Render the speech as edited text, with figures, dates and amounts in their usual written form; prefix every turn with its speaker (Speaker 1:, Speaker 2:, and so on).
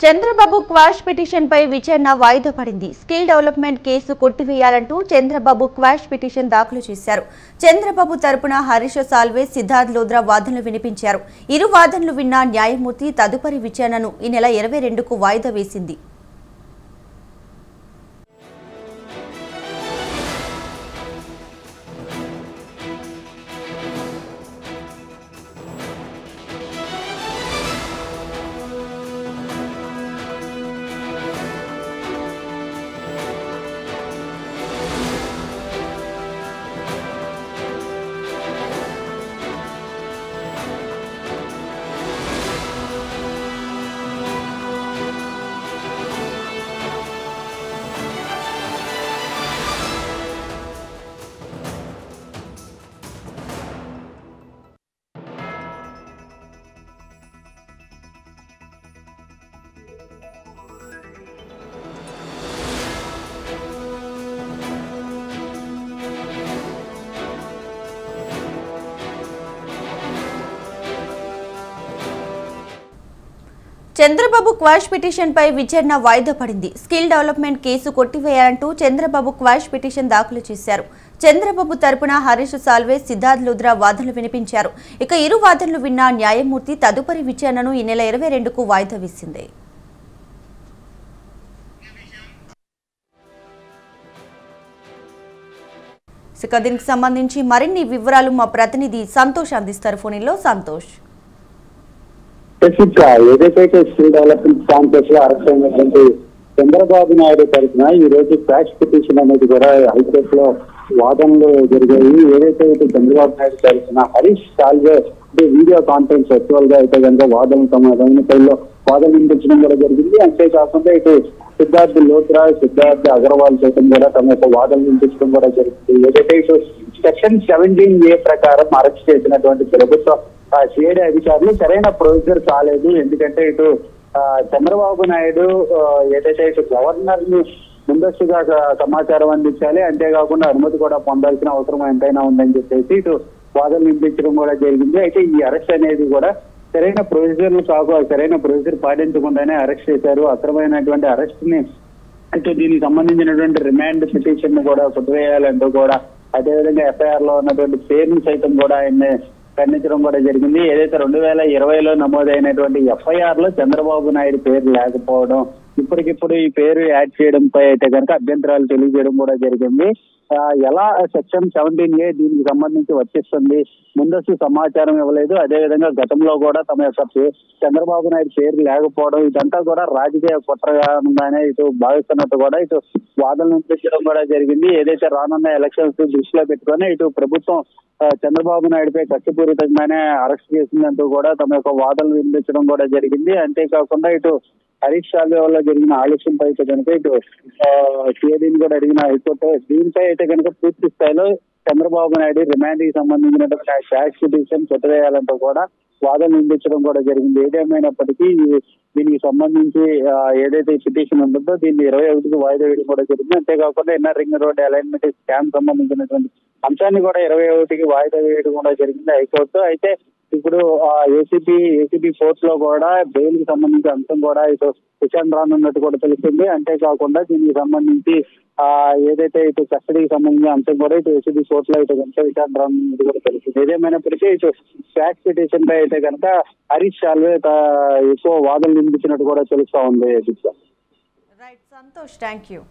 Speaker 1: Chandrababu quash petition పై విచారణ వాయిదా పడింది. స్కిల్ డెవలప్మెంట్ కేసు కొట్టివేయాలంటూ చంద్రబాబు క్వాష్ పిటిషన్ దాఖలు చేశారు. చంద్రబాబు తరపున హరీష్ సాల్వే, సిద్ధార్థ్ లోద్రా వాదనలు వినిపించారు. ఇరు వాదనలు విన్న న్యాయమూర్తి తదుపరి విచారణను ఈ నెల 22కు వాయిదా వేసింది. చంద్రబాబు క్వాష్ పిటిషన్ పై విచారణ వాయిదా పడింది. స్కిల్ డెవలప్మెంట్ కేసు కొట్టివేయాలంటూ చంద్రబాబు క్వాష్ పిటిషన్ దాఖలు చేశారు. చంద్రబాబు తరపున హరీష్ సాల్వే, సిద్ధార్థ్ లోద్రా వాదనలు వినిపించారు. ఇక ఇరు వాదనలు విన్న న్యాయమూర్తి తదుపరి విచారణను ఈ నెల 22కు వాయిదా వేసింది. దీనికి సంబంధించి మరిన్ని వివరాలు మా ప్రతినిధి సంతోష్ అందిస్తారు. ఫోన్లో సంతోష్.
Speaker 2: ఏదైతే స్కిల్ డెవలప్మెంట్ కాంప్లెక్స్ లో అరెస్ట్ అయినటువంటి చంద్రబాబు నాయుడు తరఫున ఈ రోజు క్వాష్ పిటిషన్ అనేది కూడా హైకోర్టులో వాదనలు జరిగాయి. ఏదైతే చంద్రబాబు నాయుడు తరఫున Harish Salve video conference virtual గా అయితే కనుక వాదనలు తమ రమణపల్లిలో వాదనలు వినిపించడం కూడా జరిగింది. అంతేకాకుండా సిద్ధార్థ్ లోత్రా, సిద్ధార్థ్ అగర్వాల్ సైతం కూడా తమ యొక్క వాదనలు వినిపించడం కూడా జరిగింది. ఏదైతే సెక్షన్ 17A ప్రకారం అరెస్ట్ చేసినటువంటి ప్రభుత్వ సిఐడి అధికారులు సరైన ప్రొసీజర్ కాలేదు. ఎందుకంటే చంద్రబాబు నాయుడు ఏదైతే గవర్నర్ ని ముందస్తుగా సమాచారం అందించాలి, అంతేకాకుండా అనుమతి కూడా పొందాల్సిన అవసరం ఎంతైనా ఉందని చెప్పేసి వాదనలు వినిపించడం కూడా జరిగింది. అయితే ఈ అరెస్ట్ అనేది కూడా సరైన ప్రొసీజర్లు సరైన ప్రొసీజర్ పాటించకుండానే అరెస్ట్ చేశారు. అక్రమైనటువంటి అరెస్ట్ ని దీనికి సంబంధించినటువంటి రిమాండ్ పిటిషన్ ని కూడా కొట్టివేయాలంటూ కూడా, అదేవిధంగా ఎఫ్ఐఆర్ లో ఉన్నటువంటి పేరును సైతం కూడా ఆయన ఖండించడం కూడా జరిగింది. ఏదైతే 2020లో నమోదైనటువంటి ఎఫ్ఐఆర్ లో చంద్రబాబు నాయుడు పేరు లేకపోవడం, ఇప్పటికిప్పుడు ఈ పేరు యాడ్ చేయడంపై అయితే కనుక అభ్యంతరాలు తెలియజేయడం కూడా జరిగింది. ఎలా సెక్షన్ 17A దీనికి సంబంధించి వర్తిస్తుంది, ముందస్తు సమాచారం ఇవ్వలేదు, అదేవిధంగా గతంలో కూడా తమ యొక్క చంద్రబాబు నాయుడు పేరు లేకపోవడం, ఇదంతా కూడా రాజకీయ కుట్రగానే భావిస్తున్నట్టు కూడా వాదనలు వినిపించడం కూడా జరిగింది. ఏదైతే రానున్న ఎలక్షన్స్ దృష్టిలో పెట్టుకొని ప్రభుత్వం చంద్రబాబు నాయుడుపై కక్షపూరితంగానే అరెస్ట్ చేసిందంటూ కూడా తమ యొక్క వాదనలు వినిపించడం కూడా జరిగింది. అంతేకాకుండా హరీష్ సాల్వే వల్ల జరిగిన ఆలస్యంపై అయితే కనుక సిఐడిని కూడా అడిగిన హైకోర్టు దీనిపై అయితే కనుక పూర్తి స్థాయిలో చంద్రబాబు నాయుడు రిమాండ్ కి సంబంధించినటువంటి క్వాష్ పిటిషన్ కొట్టివేయాలంటూ కూడా వాదనలు వినిపించడం కూడా జరిగింది. ఏదేమైనప్పటికీ దీనికి సంబంధించి ఏదైతే పిటిషన్ ఉంటుందో దీన్ని 21కి వాయిదా వేయడం కూడా జరిగింది. అంతేకాకుండా NR ring road alignment scam సంబంధించినటువంటి అంశాన్ని కూడా 21కి వాయిదా వేయడం కూడా జరిగింది హైకోర్టు. అయితే ఇప్పుడు ఏసీబీ కోర్టులో కూడా బెయిల్ కి సంబంధించిన అంశం కూడా విచారణ రానున్నట్టు కూడా తెలుస్తుంది. అంతేకాకుండా దీనికి సంబంధించి ఏదైతే కస్టడీకి సంబంధించిన అంశం కూడా ఏసీబీ కోర్టులో కనుక విచారణ రానున్నట్టు కూడా తెలుస్తుంది. ఏదేమైనప్పటికీ క్వాష్ పిటిషన్ పై అయితే కనుక హరీష్ సాల్వే ఎక్కువ వాదనలు వినిపించినట్టు కూడా తెలుస్తా ఉంది.
Speaker 1: Right Santosh, thank you.